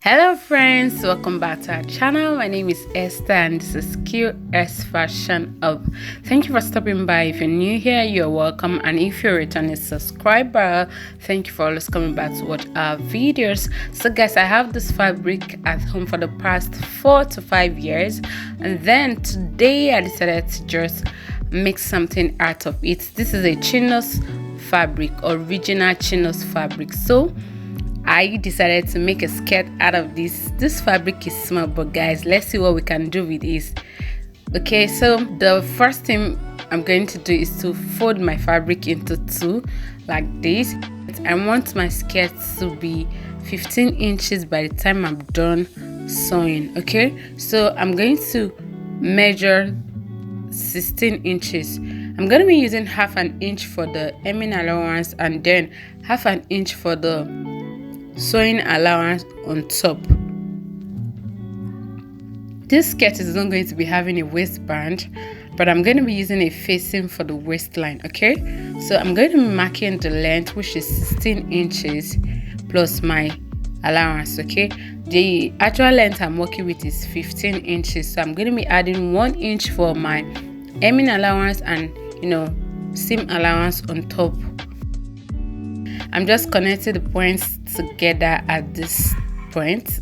Hello friends, welcome back to our channel. My name is Esther and this is Q-Est Fashion Up. Thank you for stopping by. If you're new here, you're welcome, and if you're a returning subscriber, thank you for always coming back to watch our videos. So guys, I have this fabric at home for the past 4 to 5 years, and then today I decided to just make something out of it. This is a chinos fabric, original chinos fabric. So I decided to make a skirt out of this fabric is small, but guys, let's see what we can do with this. Okay, so the first thing I'm going to do is to fold my fabric into two like this. I want my skirt to be 15 inches by the time I'm done sewing. Okay, so I'm going to measure 16 inches. I'm going to be using half an inch for the hemming allowance and then half an inch for the sewing allowance on top. This skirt is not going to be having a waistband, but I'm going to be using a facing for the waistline. Okay, so I'm going to be marking the length, which is 16 inches plus my allowance. Okay, the actual length I'm working with is 15 inches, so I'm going to be adding 1 inch for my hemming allowance and seam allowance on top. I'm just connecting the points together at this point.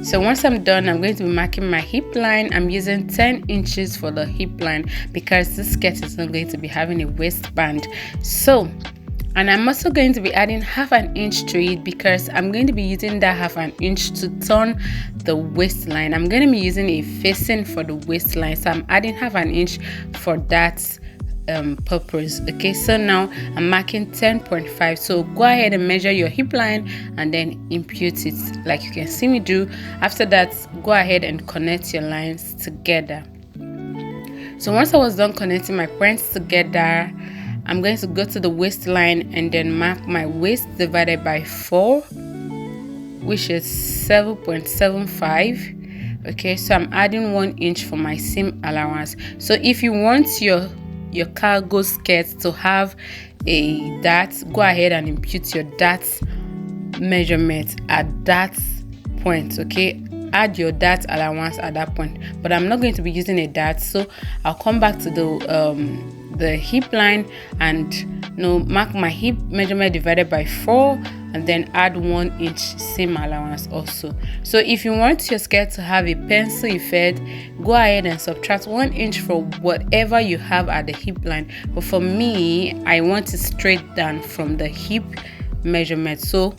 So once I'm done, I'm going to be marking my hip line. I'm using 10 inches for the hip line because this skirt is not going to be having a waistband. And I'm also going to be adding half an inch to it because I'm going to be using that half an inch to turn the waistline. I'm going to be using a facing for the waistline, so I'm adding half an inch for that purpose. Okay, so now I'm marking 10.5. so go ahead and measure your hip line and then impute it like you can see me do. After that, go ahead and connect your lines together. So once I was done connecting my points together, I'm going to go to the waistline and then mark my waist divided by 4, which is 7.75. okay, so I'm adding 1 inch for my seam allowance. So if you want your cargo skirt to have a dart, go ahead and impute your dart measurement at that point. Okay, add your dart allowance at that point, but I'm not going to be using a dart, so I'll come back to the hip line and mark my hip measurement divided by 4 and then add 1 inch seam allowance also. So if you want your skirt to have a pencil effect, go ahead and subtract 1 inch for whatever you have at the hip line, but for me, I want it straight down from the hip measurement. So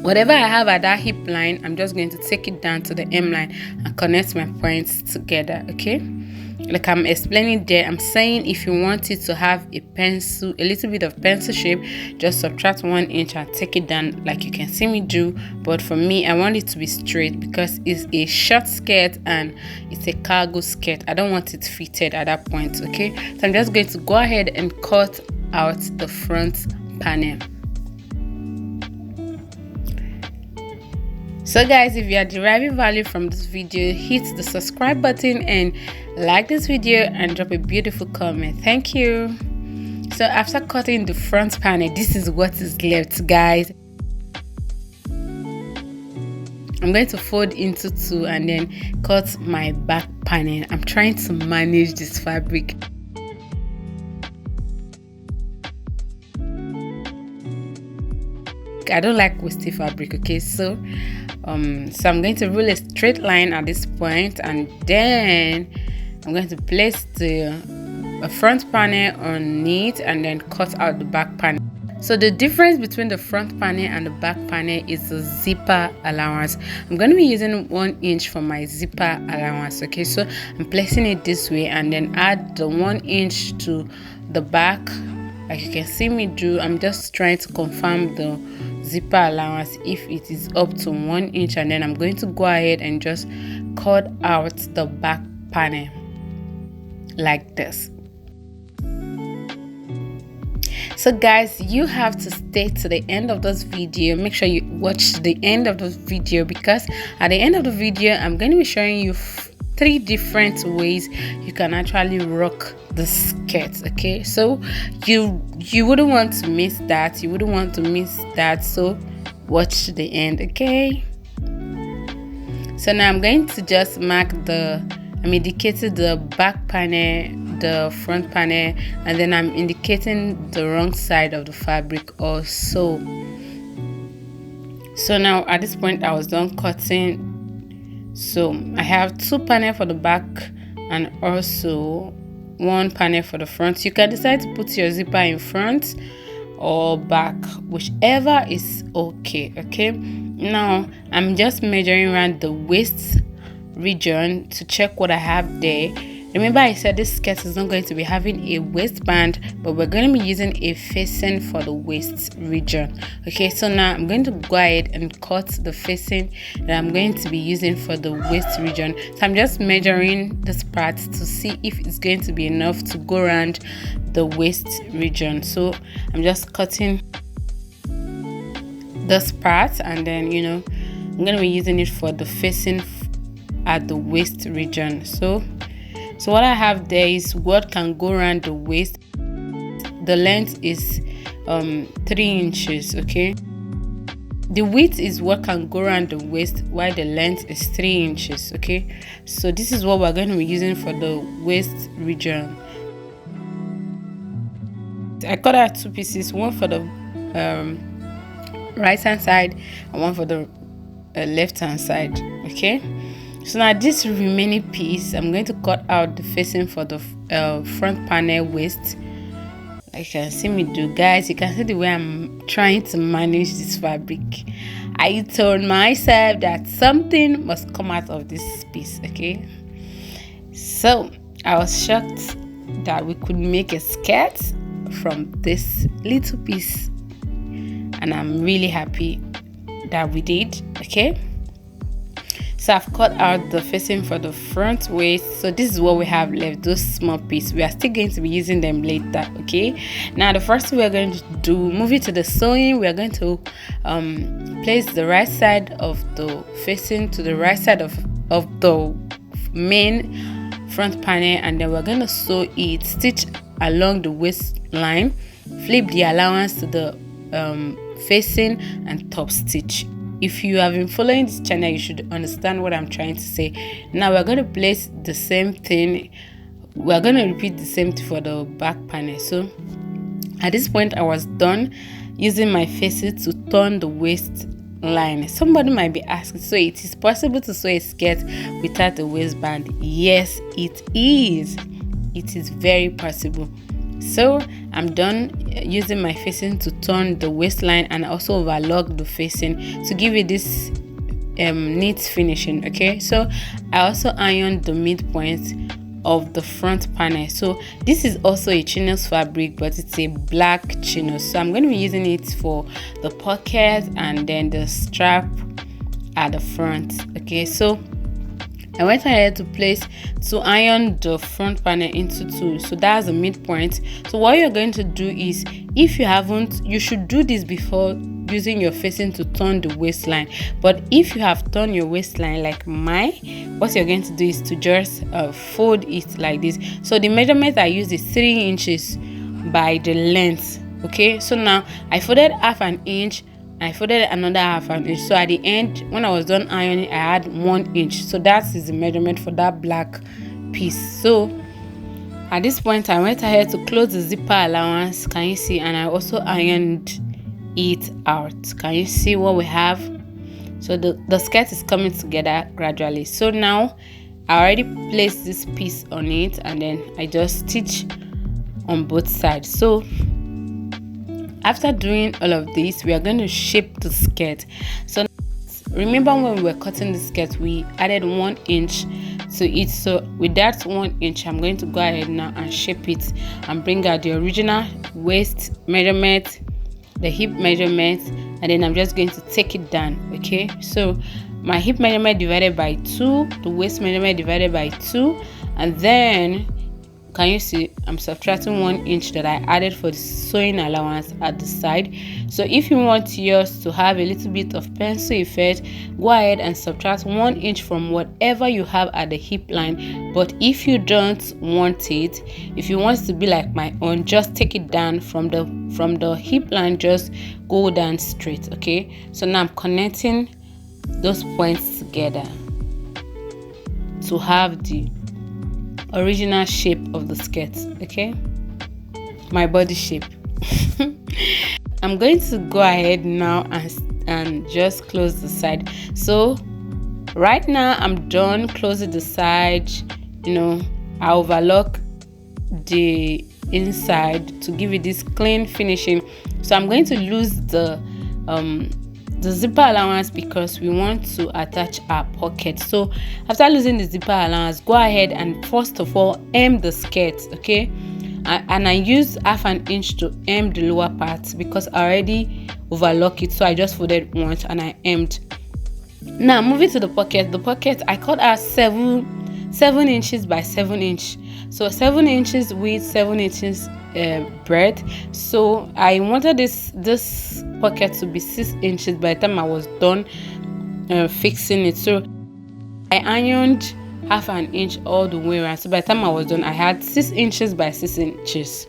whatever I have at that hip line, I'm just going to take it down to the hem line and connect my points together. Okay, like I'm explaining there, I'm saying if you want it to have a little bit of pencil shape, just subtract 1 inch and take it down like you can see me do. But for me, I want it to be straight because it's a short skirt and it's a cargo skirt. I don't want it fitted at that point. Okay, so I'm just going to go ahead and cut out the front panel. So guys, if you are deriving value from this video, hit the subscribe button and like this video and drop a beautiful comment. Thank you. So after cutting the front panel, this is what is left, guys. I'm going to fold into two and then cut my back panel. I'm trying to manage this fabric. I don't like twisty fabric. Okay, so I'm going to rule a straight line at this point, and then I'm going to place the front panel on it and then cut out the back panel. So the difference between the front panel and the back panel is the zipper allowance. I'm going to be using 1 inch for my zipper allowance. Okay, so I'm placing it this way and then add the 1 inch to the back like you can see me do. I'm just trying to confirm the zipper allowance if it is up to 1 inch, and then I'm going to go ahead and just cut out the back panel like this. So guys, you have to stay to the end of this video. Make sure you watch the end of this video because at the end of the video, I'm going to be showing you 3 different ways you can actually rock the skirt. Okay, so you wouldn't want to miss that. So watch the end. Okay. So now I'm going to just mark I'm indicating the back panel, the front panel, and then I'm indicating the wrong side of the fabric also. So now at this point I was done cutting. So I have 2 panels for the back and also 1 panel for the front. You can decide to put your zipper in front or back, whichever is okay. Now I'm just measuring around the waist region to check what I have there. Remember I said this skirt is not going to be having a waistband, but we're going to be using a facing for the waist region. Okay, so now I'm going to go ahead and cut the facing that I'm going to be using for the waist region. So I'm just measuring this part to see if it's going to be enough to go around the waist region. So I'm just cutting this part, and then I'm going to be using it for the facing at the waist region. So what I have there is what can go around the waist. The length is 3 inches. Okay, the width is what can go around the waist, while the length is 3 inches. Okay, so this is what we're going to be using for the waist region. I cut out 2 pieces, one for the right hand side and one for the left hand side. Okay, so now this remaining piece I'm going to cut out the facing for the front panel waist. Like you can see me do, guys. You can see the way I'm trying to manage this fabric. I told myself that something must come out of this piece. Okay, so I was shocked that we could make a skirt from this little piece, and I'm really happy that we did. Okay, so I've cut out the facing for the front waist. So this is what we have left, those small pieces. We are still going to be using them later. Okay, now the first thing we're going to do, moving to the sewing, we are going to place the right side of the facing to the right side of the main front panel, and then we're going to sew it, stitch along the waistline, flip the allowance to the facing, and top stitch. If you have been following this channel, you should understand what I'm trying to say. Now we're going to place the same thing. We're going to repeat the same thing for the back panel. So at this point I was done using my facing to turn the waistline. Somebody might be asking, so it is possible to sew a skirt without a waistband? Yes, it is. It is very possible. So I'm done using my facing to turn the waistline and also overlock the facing to give it this neat finishing. Okay, so I also ironed the midpoint of the front panel. So this is also a chinos fabric, but it's a black chinos, so I'm going to be using it for the pocket and then the strap at the front. Okay, so I went ahead to iron the front panel into 2, so that's the midpoint. So what you're going to do is, if you haven't, you should do this before using your facing to turn the waistline. But if you have turned your waistline like mine, what you're going to do is to just fold it like this. So the measurement I used is 3 inches by the length. Okay, so now I folded half an inch, I folded another half an inch. So at the end, when I was done ironing, I had 1 inch. So that is the measurement for that black piece. So at this point I went ahead to close the zipper allowance, can you see, and I also ironed it out. Can you see what we have? So the skirt is coming together gradually. So now I already placed this piece on it, and then I just stitch on both sides. So after doing all of this, we are going to shape the skirt. So remember when we were cutting the skirt, we added 1 inch to it. So with that 1 inch, I'm going to go ahead now and shape it and bring out the original waist measurement, the hip measurement, and then I'm just going to take it down. Okay, so my hip measurement divided by 2, the waist measurement divided by 2, and then can you see I'm subtracting 1 inch that I added for the sewing allowance at the side. So if you want yours to have a little bit of pencil effect, go ahead and subtract 1 inch from whatever you have at the hip line. But if you don't want it, if you want it to be like my own, just take it down from the hip line, just go down straight. Okay, so now I'm connecting those points together. to have the original shape of the skirt, okay, my body shape. I'm going to go ahead now and just close the side. So right now I'm done closing the side. I overlock the inside to give it this clean finishing. So I'm going to lose the zipper allowance because we want to attach our pocket. So after losing the zipper allowance, go ahead and first of all hem the skirt, okay? And I use 1/2 inch to hem the lower part because I already overlock it, so I just folded once and I hemmed. Now moving to the pocket. The pocket I cut out 7 inches by 7 inch, so 7 inches width, 7 inches breadth. So I wanted this pocket to be 6 inches by the time I was done fixing it. So I ironed 1/2 inch all the way around. So by the time I was done, I had 6 inches by 6 inches.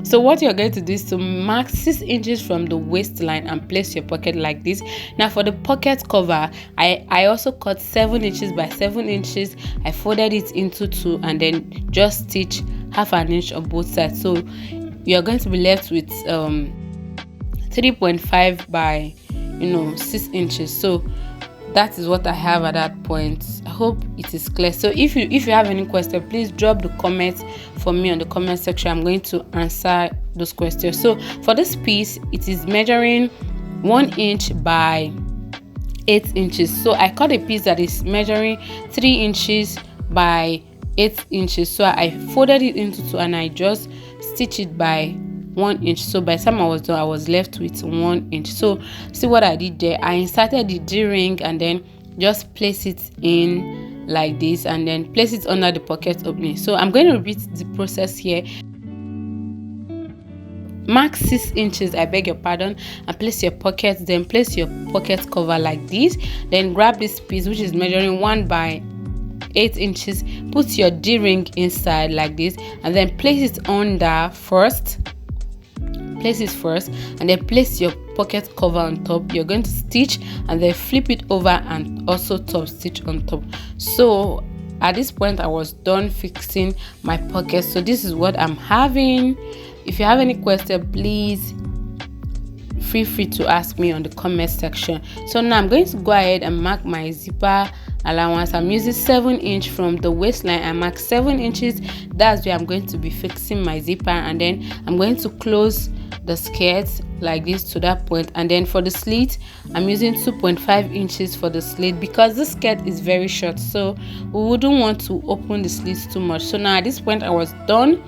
So what you're going to do is to mark 6 inches from the waistline and place your pocket like this. Now for the pocket cover, I also cut 7 inches by 7 inches. I folded it into 2 and then just stitch 1/2 inch on both sides. So you're going to be left with 3.5 by 6 inches. So that is what I have at that point. I hope it is clear. So if you have any question, please drop the comments for me on the comment section. I'm going to answer those questions. So for this piece, it is measuring 1 inch by 8 inches. So I cut a piece that is measuring 3 inches by 8 inches. So I folded it into 2 and I just stitch it by 1 inch. So by the time I was done, I was left with 1 inch. So see what I did there? I inserted the D-ring and then just place it in like this and then place it under the pocket opening. So I'm going to repeat the process here. Mark 6 inches, I beg your pardon, and place your pocket, then place your pocket cover like this. Then grab this piece which is measuring 1 by 8 inches, put your D-ring inside like this and then place it under first. Place it first and then place your pocket cover on top. You're going to stitch and then flip it over and also top stitch on top. So at this point I was done fixing my pocket. So this is what I'm having. If you have any question, please feel free to ask me on the comment section. So now I'm going to go ahead and mark my zipper allowance. I'm using 7 inch from the waistline. I mark 7 inches. That's where I'm going to be fixing my zipper, and then I'm going to close the skirt like this to that point. And then for the slit, I'm using 2.5 inches for the slit because the skirt is very short, so we wouldn't want to open the slits too much. So now at this point I was done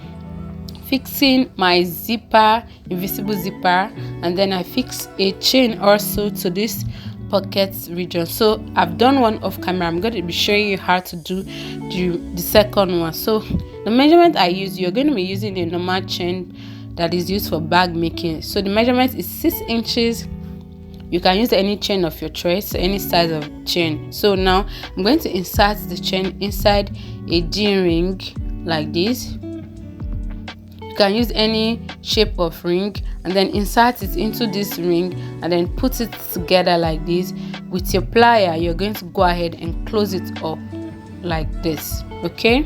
fixing my zipper, invisible zipper, and then I fixed a chain also to this pocket region. So I've done one off camera. I'm going to be showing you how to do the second one. So the measurement I use, you're going to be using a normal chain that is used for bag making. So the measurement is 6 inches. You can use any chain of your choice, any size of chain. So now I'm going to insert the chain inside a D-ring like this. You can use any shape of ring and then insert it into this ring and then put it together like this. With your plier, you're going to go ahead and close it up like this. Okay,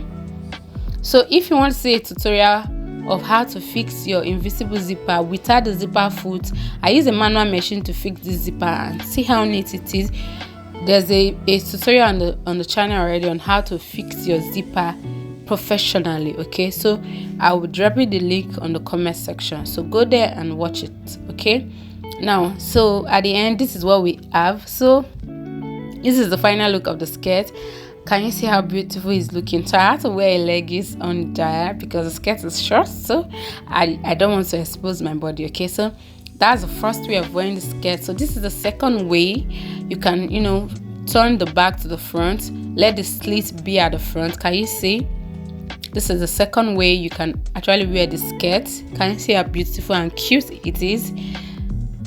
so if you want to see a tutorial of how to fix your invisible zipper without the zipper foot, I use a manual machine to fix this zipper and see how neat it is. There's a tutorial on the channel already on how to fix your zipper professionally. Okay, so I will drop you the link on the comment section, so go there and watch it. Okay, now so at the end, this is what we have. So this is the final look of the skirt. Can you see how beautiful it's looking? So I had to wear a leggings on there because the skirt is short, so I don't want to expose my body. Okay, so that's the first way of wearing the skirt. So this is the second way. You can turn the back to the front, let the slit be at the front. Can you see? This is the second way you can actually wear the skirt. Can you see how beautiful and cute it is?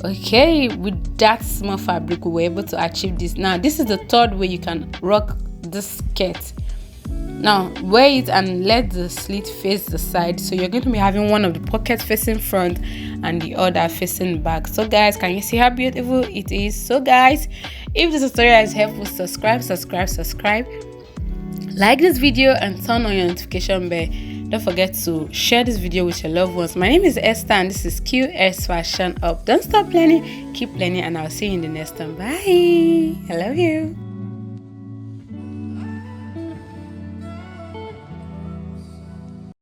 Okay, with that small fabric we were able to achieve this. Now this is the third way you can rock this skirt. Now wear it and let the slit face the side, so you're going to be having one of the pockets facing front and the other facing back. So guys, can you see how beautiful it is? So guys, if this tutorial is helpful, subscribe. Like this video and turn on your notification bell. Don't forget to share this video with your loved ones. My name is Esther and this is Q-Est Fashion Up. Don't stop learning, keep learning, and I'll see you in the next one. Bye. I love you.